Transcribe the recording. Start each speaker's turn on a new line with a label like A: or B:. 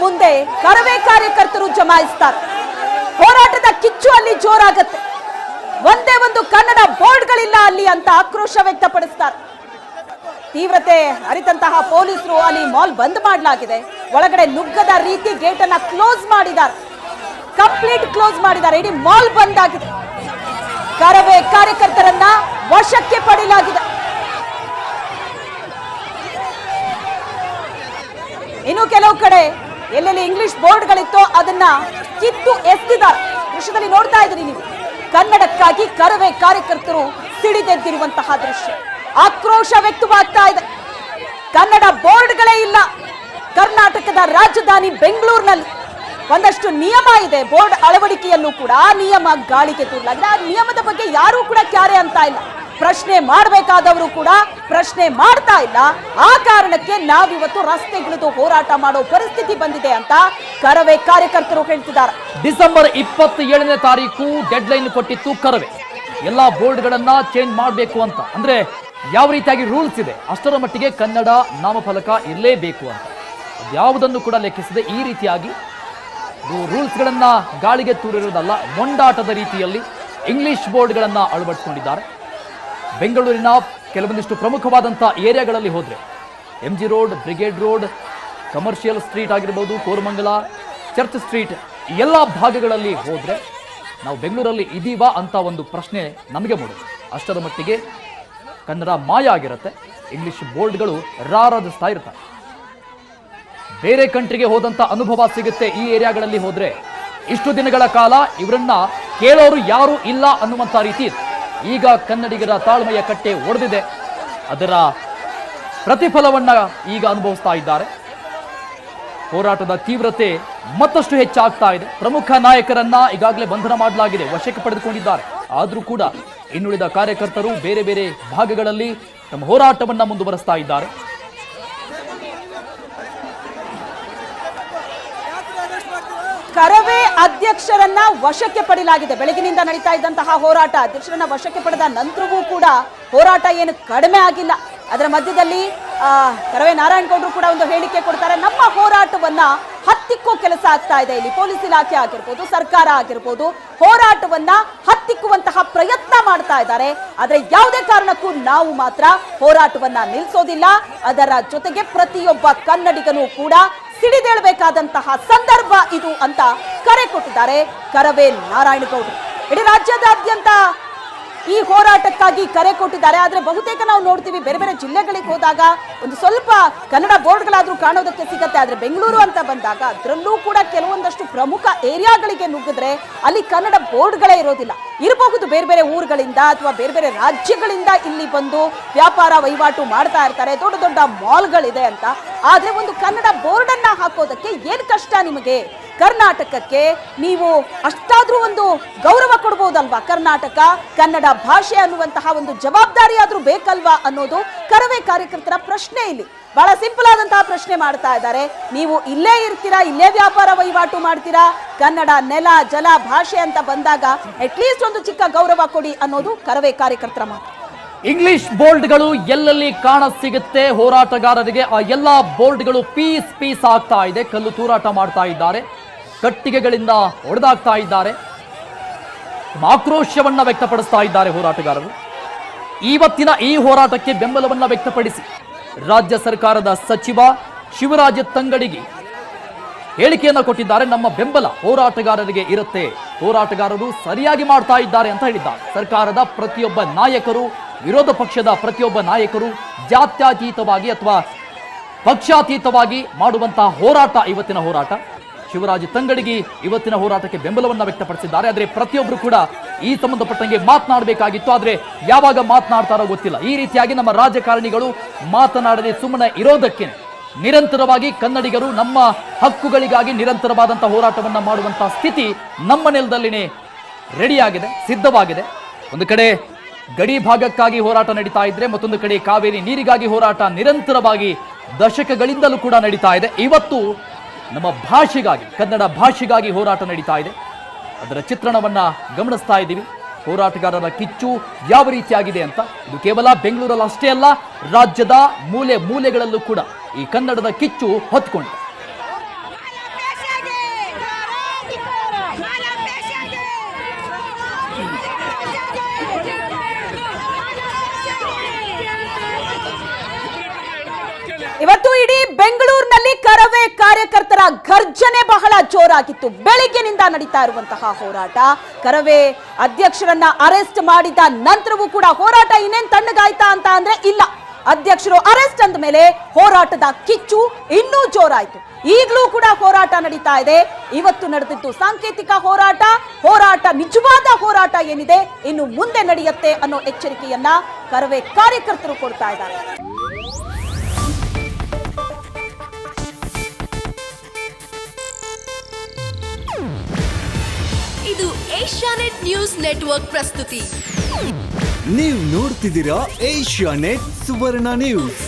A: ಮುಂದೆ ಕರವೇ ಕಾರ್ಯಕರ್ತರು ಜಮಾಯಿಸ್ತಾರೆ. ಹೋರಾಟದ ಕಿಚ್ಚು ಅಲ್ಲಿ ಜೋರಾಗತ್ತೆ. ಒಂದೇ ಒಂದು ಕನ್ನಡ ಬೋರ್ಡ್ಗಳಿಲ್ಲ ಅಲ್ಲಿ ಅಂತ ಆಕ್ರೋಶ ವ್ಯಕ್ತಪಡಿಸ್ತಾರೆ. ತೀವ್ರತೆ ಅರಿತಂತಹ ಪೊಲೀಸರು ಅಲ್ಲಿ ಮಾಲ್ ಬಂದ್ ಮಾಡಲಾಗಿದೆ. ಒಳಗಡೆ ನುಗ್ಗದ ರೀತಿ ಗೇಟ್ ಅನ್ನ ಕ್ಲೋಸ್ ಮಾಡಿದ್ದಾರೆ. ಕಂಪ್ಲೀಟ್ ಕ್ಲೋಸ್ ಮಾಡಿದ್ದಾರೆ. ಇಡೀ ಮಾಲ್ ಬಂದ್ ಆಗಿದೆ. ಕರವೇ ಕಾರ್ಯಕರ್ತರನ್ನ ವಶಕ್ಕೆ ಪಡೆಯಲಾಗಿದೆ. ಇನ್ನು ಕೆಲವು ಕಡೆ ಎಲ್ಲೆಲ್ಲಿ ಇಂಗ್ಲಿಷ್ ಬೋರ್ಡ್ಗಳಿತ್ತೋ ಅದನ್ನ ಕಿತ್ತು ಎಸೆದಿದ್ದಾರೆ. ದೃಶ್ಯದಲ್ಲಿ ನೋಡ್ತಾ ಇದ್ದೀರಿ ನೀವು. ಕನ್ನಡಕ್ಕಾಗಿ ಕರವೇ ಕಾರ್ಯಕರ್ತರು ಸಿಡಿದೆದ್ದಿರುವಂತಹ ದೃಶ್ಯ. ಆಕ್ರೋಶ ವ್ಯಕ್ತವಾಗ್ತಾ ಇದೆ. ಕನ್ನಡ ಬೋರ್ಡ್ಗಳೇ ಇಲ್ಲ. ಕರ್ನಾಟಕದ ರಾಜಧಾನಿ ಬೆಂಗಳೂರಿನಲ್ಲಿ ಒಂದಷ್ಟು ನಿಯಮ ಇದೆ. ಬೋರ್ಡ್ ಅಳವಡಿಕೆಯಲ್ಲೂ ಕೂಡ ಆ ನಿಯಮ ಗಾಳಿಗೆ ತೂರಲಾಗಿದೆ. ಆ ನಿಯಮದ ಬಗ್ಗೆ ಯಾರೂ ಕೂಡ ಕ್ಯಾರೆ ಅಂತ ಇಲ್ಲ. ಪ್ರಶ್ನೆ ಮಾಡಬೇಕಾದವರು ಕೂಡ ಪ್ರಶ್ನೆ ಮಾಡ್ತಾ ಇಲ್ಲ. ಆ ಕಾರಣಕ್ಕೆ ನಾವಿವತ್ತು ರಸ್ತೆಗಿಳಿದು ಹೋರಾಟ ಮಾಡೋ ಪರಿಸ್ಥಿತಿ ಬಂದಿದೆ ಅಂತ ಕರವೇ ಕಾರ್ಯಕರ್ತರು ಹೇಳ್ತಿದ್ದಾರೆ.
B: ಡಿಸೆಂಬರ್ 27ನೇ ತಾರೀಕು ಡೆಡ್ ಲೈನ್ ಕೊಟ್ಟಿತ್ತು ಕರವೇ. ಎಲ್ಲಾ ಬೋರ್ಡ್ಗಳನ್ನ ಚೇಂಜ್ ಮಾಡಬೇಕು ಅಂತ. ಅಂದ್ರೆ ಯಾವ ರೀತಿಯಾಗಿ ರೂಲ್ಸ್ ಇದೆ ಅಷ್ಟರ ಮಟ್ಟಿಗೆ ಕನ್ನಡ ನಾಮಫಲಕ ಇರಲೇಬೇಕು ಅಂತ. ಯಾವುದನ್ನು ಕೂಡ ಲೆಕ್ಕಿಸದೆ ಈ ರೀತಿಯಾಗಿ ರೂಲ್ಸ್ಗಳನ್ನ ಗಾಳಿಗೆ ತೂರಿರುವುದಲ್ಲ, ಮೊಂಡಾಟದ ರೀತಿಯಲ್ಲಿ ಇಂಗ್ಲಿಷ್ ಬೋರ್ಡ್ಗಳನ್ನ ಅಳವಡಿಸಿಕೊಂಡಿದ್ದಾರೆ. ಬೆಂಗಳೂರಿನ ಕೆಲವೊಂದಿಷ್ಟು ಪ್ರಮುಖವಾದಂಥ ಏರಿಯಾಗಳಲ್ಲಿ ಹೋದರೆ MG road, brigade road, commercial street ಆಗಿರ್ಬೋದು, ಕೋರಮಂಗಲ, ಚರ್ಚ್ ಸ್ಟ್ರೀಟ್, ಎಲ್ಲ ಭಾಗಗಳಲ್ಲಿ ಹೋದರೆ ನಾವು ಬೆಂಗಳೂರಲ್ಲಿ ಇದೀವಾ ಅಂತ ಒಂದು ಪ್ರಶ್ನೆ ನಮಗೆ ಮೂಡುತ್ತೆ. ಅಷ್ಟರ ಮಟ್ಟಿಗೆ ಕನ್ನಡ ಮಾಯ ಆಗಿರುತ್ತೆ. ಇಂಗ್ಲಿಷ್ ಬೋರ್ಡ್ಗಳು ರಾರಾಜಿಸ್ತಾ ಇರ್ತಾರೆ. ಬೇರೆ ಕಂಟ್ರಿಗೆ ಹೋದಂಥ ಅನುಭವ ಸಿಗುತ್ತೆ ಈ ಏರಿಯಾಗಳಲ್ಲಿ ಹೋದರೆ. ಇಷ್ಟು ದಿನಗಳ ಕಾಲ ಇವರನ್ನ ಕೇಳೋರು ಯಾರೂ ಇಲ್ಲ ಅನ್ನುವಂಥ ರೀತಿ ಇದೆ. ಈಗ ಕನ್ನಡಿಗರ ತಾಳ್ಮೆಯ ಕಟ್ಟೆ ಒಡೆದಿದೆ. ಅದರ ಪ್ರತಿಫಲವನ್ನ ಈಗ ಅನುಭವಿಸ್ತಾ ಇದ್ದಾರೆ. ಹೋರಾಟದ ತೀವ್ರತೆ ಮತ್ತಷ್ಟು ಹೆಚ್ಚಾಗ್ತಾ ಇದೆ. ಪ್ರಮುಖ ನಾಯಕರನ್ನ ಈಗಾಗಲೇ ಬಂಧನ ಮಾಡಲಾಗಿದೆ, ವಶಕ್ಕೆ ಪಡೆದುಕೊಂಡಿದ್ದಾರೆ. ಆದರೂ ಕೂಡ ಇನ್ನುಳಿದ ಕಾರ್ಯಕರ್ತರು ಬೇರೆ ಬೇರೆ ಭಾಗಗಳಲ್ಲಿ ತಮ್ಮ ಹೋರಾಟವನ್ನ ಮುಂದುವರಿಸ್ತಾ ಇದ್ದಾರೆ.
A: ಕರವೇ ಅಧ್ಯಕ್ಷರನ್ನ ವಶಕ್ಕೆ ಪಡೆಯಲಾಗಿದೆ. ಬೆಳಗಿನಿಂದ ನಡೀತಾ ಇದ್ದಂತಹ ಹೋರಾಟ ಅಧ್ಯಕ್ಷರನ್ನ ವಶಕ್ಕೆ ಪಡೆದ ನಂತರವೂ ಕೂಡ ಹೋರಾಟ ಏನು ಕಡಿಮೆ ಆಗಿಲ್ಲ. ಅದರ ಮಧ್ಯದಲ್ಲಿ ಕರವೇ ನಾರಾಯಣಗೌಡರು ಕೂಡ ಒಂದು ಹೇಳಿಕೆ ಕೊಡ್ತಾರೆ. ನಮ್ಮ ಹೋರಾಟವನ್ನ ಹತ್ತಿಕ್ಕೋ ಕೆಲಸ ಆಗ್ತಾ ಇದೆ. ಇಲ್ಲಿ ಪೊಲೀಸ್ ಇಲಾಖೆ ಆಗಿರ್ಬೋದು, ಸರ್ಕಾರ ಆಗಿರ್ಬೋದು, ಹೋರಾಟವನ್ನ ಹತ್ತಿಕ್ಕುವಂತಹ ಪ್ರಯತ್ನ ಮಾಡ್ತಾ ಇದ್ದಾರೆ. ಆದ್ರೆ ಯಾವುದೇ ಕಾರಣಕ್ಕೂ ನಾವು ಮಾತ್ರ ಹೋರಾಟವನ್ನ ನಿಲ್ಲಿಸೋದಿಲ್ಲ. ಅದರ ಜೊತೆಗೆ ಪ್ರತಿಯೊಬ್ಬ ಕನ್ನಡಿಗನೂ ಕೂಡ ಸಿಡಿದೇಳಬೇಕಾದಂತಹ ಸಂದರ್ಭ ಇದು ಅಂತ ಕರೆ ಕೊಟ್ಟಿದ್ದಾರೆ ಕರವೇ ನಾರಾಯಣಗೌಡರು. ಇಡೀ ರಾಜ್ಯದಾದ್ಯಂತ ಈ ಹೋರಾಟಕ್ಕಾಗಿ ಕರೆ ಕೊಟ್ಟಿದ್ದಾರೆ. ಆದ್ರೆ ಬಹುತೇಕ ನಾವು ನೋಡ್ತೀವಿ ಬೇರೆ ಬೇರೆ ಜಿಲ್ಲೆಗಳಿಗೆ ಹೋದಾಗ ಒಂದು ಸ್ವಲ್ಪ ಕನ್ನಡ ಬೋರ್ಡ್ಗಳಾದ್ರೂ ಕಾಣೋದಕ್ಕೆ ಸಿಗತ್ತೆ. ಆದ್ರೆ ಬೆಂಗಳೂರು ಅಂತ ಬಂದಾಗ ಅದರಲ್ಲೂ ಕೂಡ ಕೆಲವೊಂದಷ್ಟು ಪ್ರಮುಖ ಏರಿಯಾಗಳಿಗೆ ನುಗ್ಗಿದ್ರೆ ಅಲ್ಲಿ ಕನ್ನಡ ಬೋರ್ಡ್ಗಳೇ ಇರೋದಿಲ್ಲ. ಇರಬಹುದು ಬೇರೆ ಬೇರೆ ಊರುಗಳಿಂದ ಅಥವಾ ಬೇರೆ ಬೇರೆ ರಾಜ್ಯಗಳಿಂದ ಇಲ್ಲಿ ಬಂದು ವ್ಯಾಪಾರ ವಹಿವಾಟು ಮಾಡ್ತಾ ಇರ್ತಾರೆ. ದೊಡ್ಡ ದೊಡ್ಡ ಮಾಲ್ಗಳಿದೆ ಅಂತ. ಆದ್ರೆ ಒಂದು ಕನ್ನಡ ಬೋರ್ಡ್ ಅನ್ನ ಹಾಕೋದಕ್ಕೆ ಏನ್ ಕಷ್ಟ ನಿಮಗೆ? ಕರ್ನಾಟಕಕ್ಕೆ ನೀವು ಅಷ್ಟಾದ್ರೂ ಒಂದು ಗೌರವ ಕೊಡ್ಬೋದಲ್ವಾ? ಕರ್ನಾಟಕ, ಕನ್ನಡ ಭಾಷೆ ಅನ್ನುವಂತಹ ಒಂದು ಜವಾಬ್ದಾರಿ ಆದ್ರೂ ಬೇಕಲ್ವಾ ಅನ್ನೋದು ಕರವೇ ಕಾರ್ಯಕರ್ತರ ಪ್ರಶ್ನೆ. ಇಲ್ಲಿ ಬಹಳ ಸಿಂಪಲ್ ಆದಂತಹ ಪ್ರಶ್ನೆ ಮಾಡ್ತಾ ಇದ್ದಾರೆ. ನೀವು ಇಲ್ಲೇ ಇರ್ತೀರಾ, ಇಲ್ಲೇ ವ್ಯಾಪಾರ ವಹಿವಾಟು ಮಾಡ್ತೀರಾ, ಕನ್ನಡ ನೆಲ ಜಲ ಭಾಷೆ ಅಂತ ಬಂದಾಗ ಅಟ್ಲೀಸ್ಟ್ ಒಂದು ಚಿಕ್ಕ ಗೌರವ ಕೊಡಿ ಅನ್ನೋದು ಕರವೇ ಕಾರ್ಯಕರ್ತರ ಮಾತು.
B: ಇಂಗ್ಲಿಷ್ ಬೋರ್ಡ್ಗಳು ಎಲ್ಲೆಲ್ಲಿ ಕಾಣ ಸಿಗುತ್ತೆ ಹೋರಾಟಗಾರರಿಗೆ, ಆ ಎಲ್ಲಾ ಬೋರ್ಡ್ಗಳು ಪೀಸ್ ಪೀಸ್ ಆಗ್ತಾ ಇದೆ. ಕಲ್ಲು ತೂರಾಟ ಮಾಡ್ತಾ ಇದ್ದಾರೆ, ಕಟ್ಟಿಗೆಗಳಿಂದ ಹೊಡೆದಾಗ್ತಾ ಇದ್ದಾರೆ, ಆಕ್ರೋಶವನ್ನ ವ್ಯಕ್ತಪಡಿಸ್ತಾ ಇದ್ದಾರೆ ಹೋರಾಟಗಾರರು. ಇವತ್ತಿನ ಈ ಹೋರಾಟಕ್ಕೆ ಬೆಂಬಲವನ್ನ ವ್ಯಕ್ತಪಡಿಸಿ ರಾಜ್ಯ ಸರ್ಕಾರದ ಸಚಿವ ಶಿವರಾಜ ತಂಗಡಗಿ ಹೇಳಿಕೆಯನ್ನ ಕೊಟ್ಟಿದ್ದಾರೆ. ನಮ್ಮ ಬೆಂಬಲ ಹೋರಾಟಗಾರರಿಗೆ ಇರುತ್ತೆ, ಹೋರಾಟಗಾರರು ಸರಿಯಾಗಿ ಮಾಡ್ತಾ ಇದ್ದಾರೆ ಅಂತ ಹೇಳಿದ್ದಾರೆ. ಸರ್ಕಾರದ ಪ್ರತಿಯೊಬ್ಬ ನಾಯಕರು, ವಿರೋಧ ಪಕ್ಷದ ಪ್ರತಿಯೊಬ್ಬ ನಾಯಕರು ಜಾತ್ಯತೀತವಾಗಿ ಅಥವಾ ಪಕ್ಷಾತೀತವಾಗಿ ಮಾಡುವಂತಹ ಹೋರಾಟ ಇವತ್ತಿನ ಹೋರಾಟ. ಶಿವರಾಜ ತಂಗಡಗಿ ಇವತ್ತಿನ ಹೋರಾಟಕ್ಕೆ ಬೆಂಬಲವನ್ನ ವ್ಯಕ್ತಪಡಿಸಿದ್ದಾರೆ. ಆದರೆ ಪ್ರತಿಯೊಬ್ಬರು ಕೂಡ ಈ ಸಂಬಂಧಪಟ್ಟಂಗೆ ಮಾತನಾಡಬೇಕಾಗಿತ್ತು. ಆದರೆ ಯಾವಾಗ ಮಾತನಾಡ್ತಾರೋ ಗೊತ್ತಿಲ್ಲ. ಈ ರೀತಿಯಾಗಿ ನಮ್ಮ ರಾಜಕಾರಣಿಗಳು ಮಾತನಾಡದೆ ಸುಮ್ಮನೆ ಇರೋದಕ್ಕೆ ನಿರಂತರವಾಗಿ ಕನ್ನಡಿಗರು ನಮ್ಮ ಹಕ್ಕುಗಳಿಗಾಗಿ ನಿರಂತರವಾದಂತಹ ಹೋರಾಟವನ್ನ ಮಾಡುವಂತಹ ಸ್ಥಿತಿ ನಮ್ಮ ನೆಲದಲ್ಲಿನೇ ರೆಡಿಯಾಗಿದೆ, ಸಿದ್ಧವಾಗಿದೆ. ಒಂದು ಕಡೆ ಗಡಿ ಭಾಗಕ್ಕಾಗಿ ಹೋರಾಟ ನಡೀತಾ ಇದ್ರೆ, ಮತ್ತೊಂದು ಕಡೆ ಕಾವೇರಿ ನೀರಿಗಾಗಿ ಹೋರಾಟ ನಿರಂತರವಾಗಿ ದಶಕಗಳಿಂದಲೂ ಕೂಡ ನಡೀತಾ ಇದೆ. ಇವತ್ತು ನಮ್ಮ ಭಾಷೆಗಾಗಿ, ಕನ್ನಡ ಭಾಷೆಗಾಗಿ ಹೋರಾಟ ನಡೀತಾ ಇದೆ. ಅದರ ಚಿತ್ರಣವನ್ನ ಗಮನಿಸ್ತಾ ಇದ್ದೀವಿ. ಹೋರಾಟಗಾರರ ಕಿಚ್ಚು ಯಾವ ರೀತಿಯಾಗಿದೆ ಅಂತ. ಇದು ಕೇವಲ ಬೆಂಗಳೂರಲ್ಲಿ ಅಷ್ಟೇ ಅಲ್ಲ, ರಾಜ್ಯದ ಮೂಲೆ ಮೂಲೆಗಳಲ್ಲೂ ಕೂಡ ಈ ಕನ್ನಡದ ಕಿಚ್ಚು ಹೊತ್ಕೊಂಡಿದೆ.
A: ಇಡೀ ಬೆಂಗಳೂರಿನಲ್ಲಿ ಕರವೇ ಕಾರ್ಯಕರ್ತರ ಘರ್ಜನೆ ಬಹಳ ಜೋರಾಗಿತ್ತು. ಬೆಳಿಗ್ಗೆನಿಂದ ನಡೀತಾ ಇರುವಂತಹ ಹೋರಾಟ, ಕರವೇ ಅಧ್ಯಕ್ಷರನ್ನ ಅರೆಸ್ಟ್ ಮಾಡಿದ ನಂತರವೂ ಕೂಡ ಹೋರಾಟ ಇನ್ನೇನ್ ತಣ್ಣಗಾಯ್ತಾ ಅಂತ ಅಂದ್ರೆ ಇಲ್ಲ. ಅಧ್ಯಕ್ಷರು ಅರೆಸ್ಟ್ ಅಂದ ಮೇಲೆ ಹೋರಾಟದ ಕಿಚ್ಚು ಇನ್ನೂ ಜೋರಾಯ್ತು. ಈಗಲೂ ಕೂಡ ಹೋರಾಟ ನಡೀತಾ ಇದೆ. ಇವತ್ತು ನಡೆದಿದ್ದು ಸಾಂಕೇತಿಕ ಹೋರಾಟ ನಿಜವಾದ ಹೋರಾಟ ಏನಿದೆ ಇನ್ನು ಮುಂದೆ ನಡೆಯುತ್ತೆ ಅನ್ನೋ ಎಚ್ಚರಿಕೆಯನ್ನ ಕರವೇ ಕಾರ್ಯಕರ್ತರು ಕೊಡ್ತಾ ಇದ್ದಾರೆ.
C: ಇದು ಏಷ್ಯಾನೆಟ್ ನ್ಯೂಸ್ ನೆಟ್ವರ್ಕ್ ಪ್ರಸ್ತುತಿ.
D: ನೀವು ನೋಡ್ತಿದ್ದೀರಾ ಏಷ್ಯಾನೆಟ್ ಸುವರ್ಣ ನ್ಯೂಸ್.